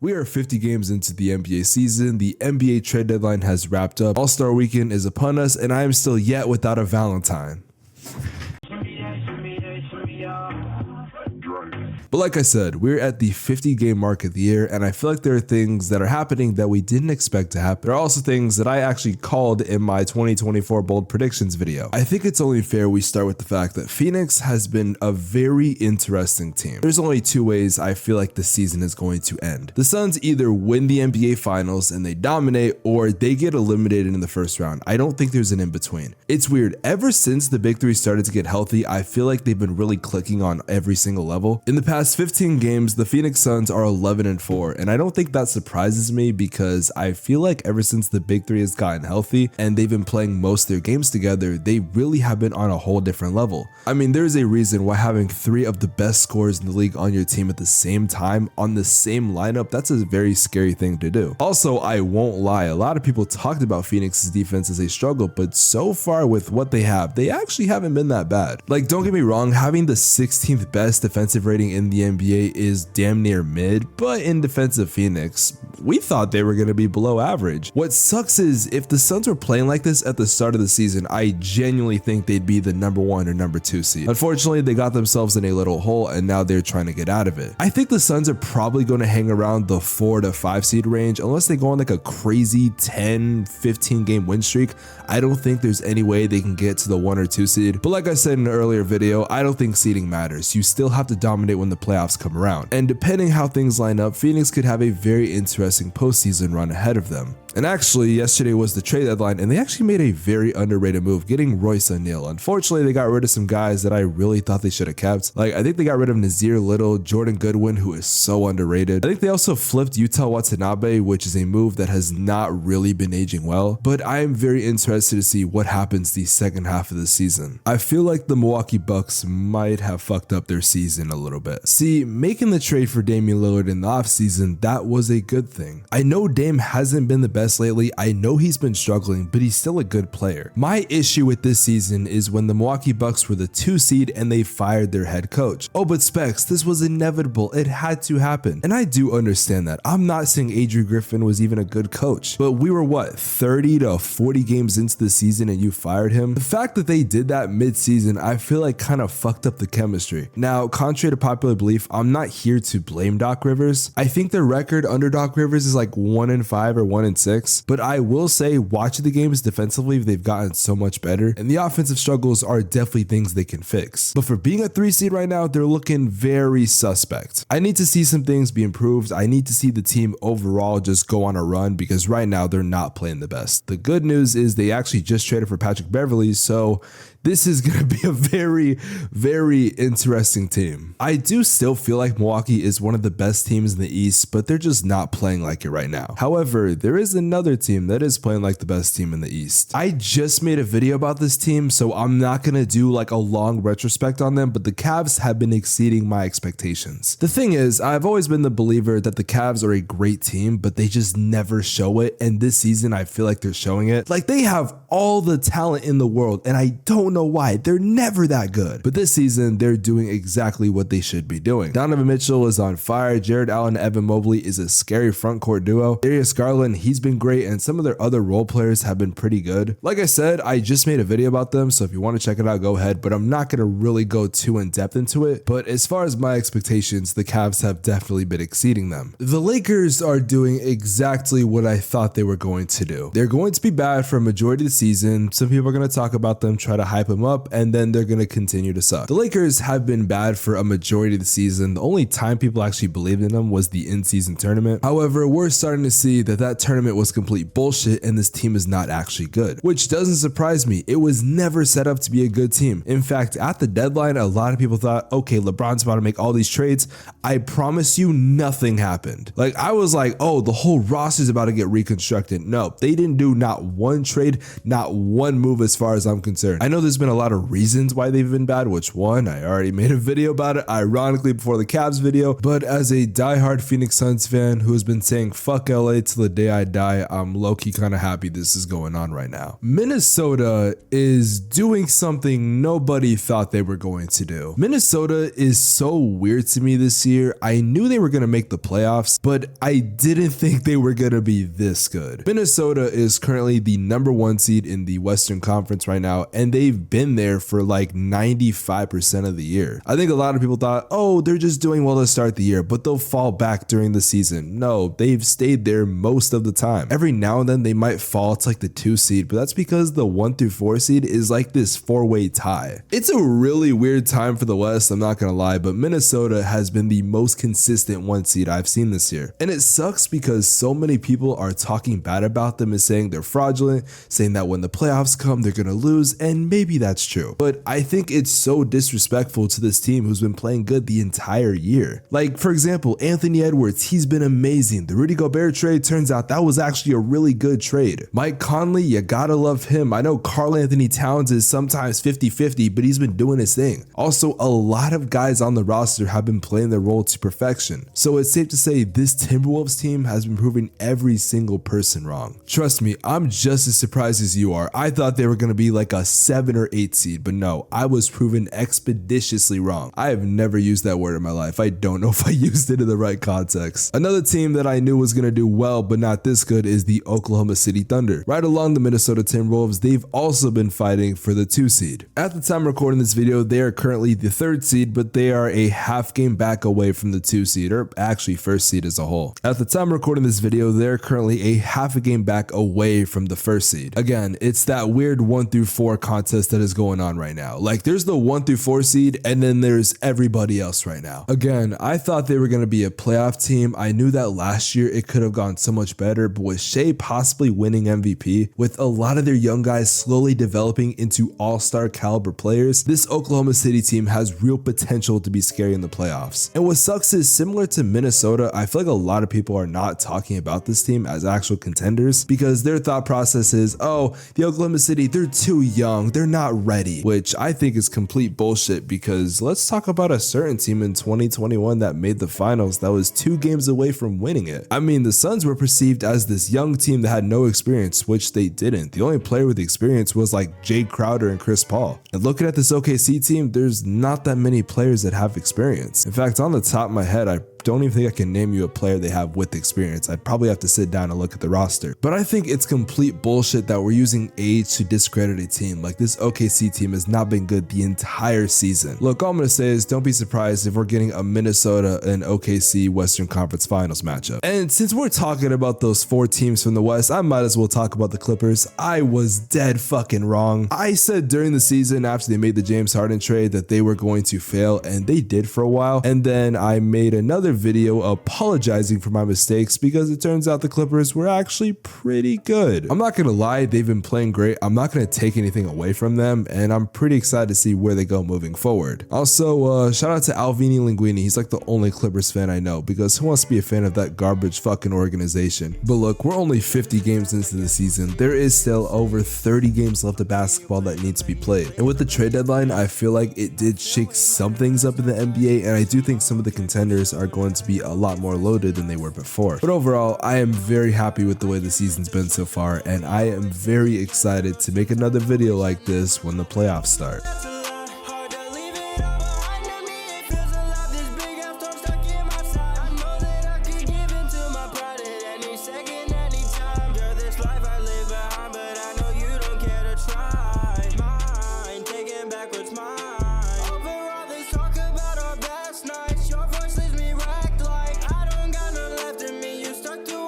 We are 50 games into the NBA season, the NBA trade deadline has wrapped up, All-Star Weekend is upon us, and I am still yet without a Valentine. But like I said, we're at the 50 game mark of the year, and I feel like there are things that are happening that we didn't expect to happen. There are also things that I actually called in my 2024 bold predictions video. I think it's only fair we start with the fact that Phoenix has been a very interesting team. There's only two ways I feel like the season is going to end. The Suns either win the NBA Finals and they dominate, or they get eliminated in the first round. I don't think there's an in-between. It's weird. Ever since the big three started to get healthy, I feel like they've been really clicking on every single level. In the past 15 games, the Phoenix Suns are 11-4, and I don't think that surprises me because I feel like ever since the big three has gotten healthy and they've been playing most of their games together, they really have been on a whole different level. I mean, there's a reason why having three of the best scorers in the league on your team at the same time on the same lineup, that's a very scary thing to do. Also, I won't lie, a lot of people talked about Phoenix's defense as a struggle, but so far with what they have, they actually haven't been that bad. Like, don't get me wrong, having the 16th best defensive rating in the NBA is damn near mid, but in defense of Phoenix, we thought they were going to be below average. What sucks is if the Suns were playing like this at the start of the season, I genuinely think they'd be the number 1 or number 2 seed. Unfortunately, they got themselves in a little hole and now they're trying to get out of it. I think the Suns are probably going to hang around the 4 to 5 seed range unless they go on like a crazy 10-15 game win streak. I don't think there's any way they can get to the 1 or 2 seed, but like I said in an earlier video, I don't think seeding matters. You still have to dominate when the playoffs come around, and depending how things line up, Phoenix could have a very interesting postseason run ahead of them. And actually, yesterday was the trade deadline, and they actually made a very underrated move, getting Royce O'Neal. Unfortunately, they got rid of some guys that I really thought they should have kept. Like, I think they got rid of Nazir Little, Jordan Goodwin, who is so underrated. I think they also flipped Yuta Watanabe, which is a move that has not really been aging well, but I am very interested to see what happens the second half of the season. I feel like the Milwaukee Bucks might have fucked up their season a little bit. See, making the trade for Damian Lillard in the offseason, that was a good thing. I know Dame hasn't been the best lately. I know he's been struggling, but he's still a good player. My issue with this season is when the Milwaukee Bucks were the 2 seed and they fired their head coach. Oh, but Spex, this was inevitable. It had to happen. And I do understand that. I'm not saying Adrian Griffin was even a good coach, but we were what, 30 to 40 games into the season and you fired him? The fact that they did that mid-season, I feel like kind of fucked up the chemistry. Now, contrary to popular belief, I'm not here to blame Doc Rivers. I think their record under Doc Rivers is like 1-5 or 1-6. But I will say, watching the games defensively, they've gotten so much better, and the offensive struggles are definitely things they can fix. But for being a 3 seed right now, they're looking very suspect. I need to see some things be improved. I need to see the team overall just go on a run because right now they're not playing the best. The good news is they actually just traded for Patrick Beverley, so this is going to be a very, very interesting team. I do still feel like Milwaukee is one of the best teams in the East, but they're just not playing like it right now. However, there is another team that is playing like the best team in the East. I just made a video about this team, so I'm not going to do like a long retrospect on them, but the Cavs have been exceeding my expectations. The thing is, I've always been the believer that the Cavs are a great team, but they just never show it, and this season I feel like they're showing it. Like, they have all the talent in the world, and I don't know why. They're never that good. But this season, they're doing exactly what they should be doing. Donovan Mitchell is on fire. Jared Allen and Evan Mobley is a scary front court duo. Darius Garland, he's been great, and some of their other role players have been pretty good. Like I said, I just made a video about them, so if you want to check it out, go ahead, but I'm not going to really go too in depth into it. But as far as my expectations, the Cavs have definitely been exceeding them. The Lakers are doing exactly what I thought they were going to do. They're going to be bad for a majority of the season. Some people are going to talk about them, try to hype them up, and then they're going to continue to suck. The Lakers have been bad for a majority of the season. The only time people actually believed in them was the in-season tournament. However, we're starting to see that tournament was complete bullshit and this team is not actually good, which doesn't surprise me. It was never set up to be a good team. In fact, at the deadline, a lot of people thought, okay, LeBron's about to make all these trades. I promise you, nothing happened. Like, I was like, oh, the whole roster's about to get reconstructed. No, they didn't do not one trade, not one move as far as I'm concerned. I know there's there's been a lot of reasons why they've been bad, which one, I already made a video about it, ironically before the Cavs video, but as a diehard Phoenix Suns fan who has been saying fuck LA till the day I die, I'm low-key kind of happy this is going on right now. Minnesota is doing something nobody thought they were going to do. Minnesota is so weird to me this year. I knew they were going to make the playoffs, but I didn't think they were going to be this good. Minnesota is currently the #1 seed in the Western Conference right now, and they've been there for like 95% of the year. I think a lot of people thought, oh, they're just doing well to start the year, but they'll fall back during the season. No, they've stayed there most of the time. Every now and then they might fall to like the 2 seed, but that's because the 1 through 4 seed is like this 4-way tie. It's a really weird time for the West, I'm not gonna lie, but Minnesota has been the most consistent 1 seed I've seen this year. And it sucks because so many people are talking bad about them and saying they're fraudulent, saying that when the playoffs come, they're gonna lose, and maybe that's true. But I think it's so disrespectful to this team who's been playing good the entire year. Like, for example, Anthony Edwards, he's been amazing. The Rudy Gobert trade, turns out that was actually a really good trade. Mike Conley, you gotta love him. I know Karl Anthony Towns is sometimes 50-50, but he's been doing his thing. Also, a lot of guys on the roster have been playing their role to perfection. So it's safe to say this Timberwolves team has been proving every single person wrong. Trust me, I'm just as surprised as you are. I thought they were gonna be like a 7 or 8 seed, but no, I was proven expeditiously wrong. I have never used that word in my life. I don't know if I used it in the right context. Another team that I knew was gonna do well, but not this good, is the Oklahoma City Thunder. Right along the Minnesota Timberwolves, they've also been fighting for the 2 seed. At the time recording this video, they are currently the 3rd seed, but they are a half game back away from the 2 seed, or actually 1st seed as a whole. At the time recording this video, they're currently a half a game back away from the 1st seed. Again, it's that weird 1 through 4 contest that is going on right now. Like, there's the 1 through 4 seed, and then there's everybody else right now. Again, I thought they were going to be a playoff team. I knew that last year it could have gone so much better, but with Shea possibly winning MVP, with a lot of their young guys slowly developing into all-star caliber players, this Oklahoma City team has real potential to be scary in the playoffs. And what sucks is, similar to Minnesota, I feel like a lot of people are not talking about this team as actual contenders because their thought process is, oh, the Oklahoma City, they're too young, they're not ready, which I think is complete bullshit because let's talk about a certain team in 2021 that made the finals that was 2 games away from winning it. I mean, the Suns were perceived as this young team that had no experience, which they didn't. The only player with experience was like Jay Crowder and Chris Paul. And looking at this OKC team, there's not that many players that have experience. In fact, on the top of my head, I don't even think I can name you a player they have with experience. I'd probably have to sit down and look at the roster. But I think it's complete bullshit that we're using age to discredit a team. Like, this OKC team has not been good the entire season. Look, all I'm going to say is don't be surprised if we're getting a Minnesota and OKC Western Conference Finals matchup. And since we're talking about those 4 teams from the West, I might as well talk about the Clippers. I was dead fucking wrong. I said during the season after they made the James Harden trade that they were going to fail, and they did for a while. And then I made another video apologizing for my mistakes because it turns out the Clippers were actually pretty good. I'm not gonna lie, they've been playing great. I'm not gonna take anything away from them, and I'm pretty excited to see where they go moving forward. Also, shout out to Alvini Linguini. He's like the only Clippers fan I know, because who wants to be a fan of that garbage fucking organization? But look, we're only 50 games into the season. There is still over 30 games left of basketball that needs to be played. And with the trade deadline, I feel like it did shake some things up in the NBA, and I do think some of the contenders are going to be a lot more loaded than they were before. But overall, I am very happy with the way the season's been so far, and I am very excited to make another video like this when the playoffs start.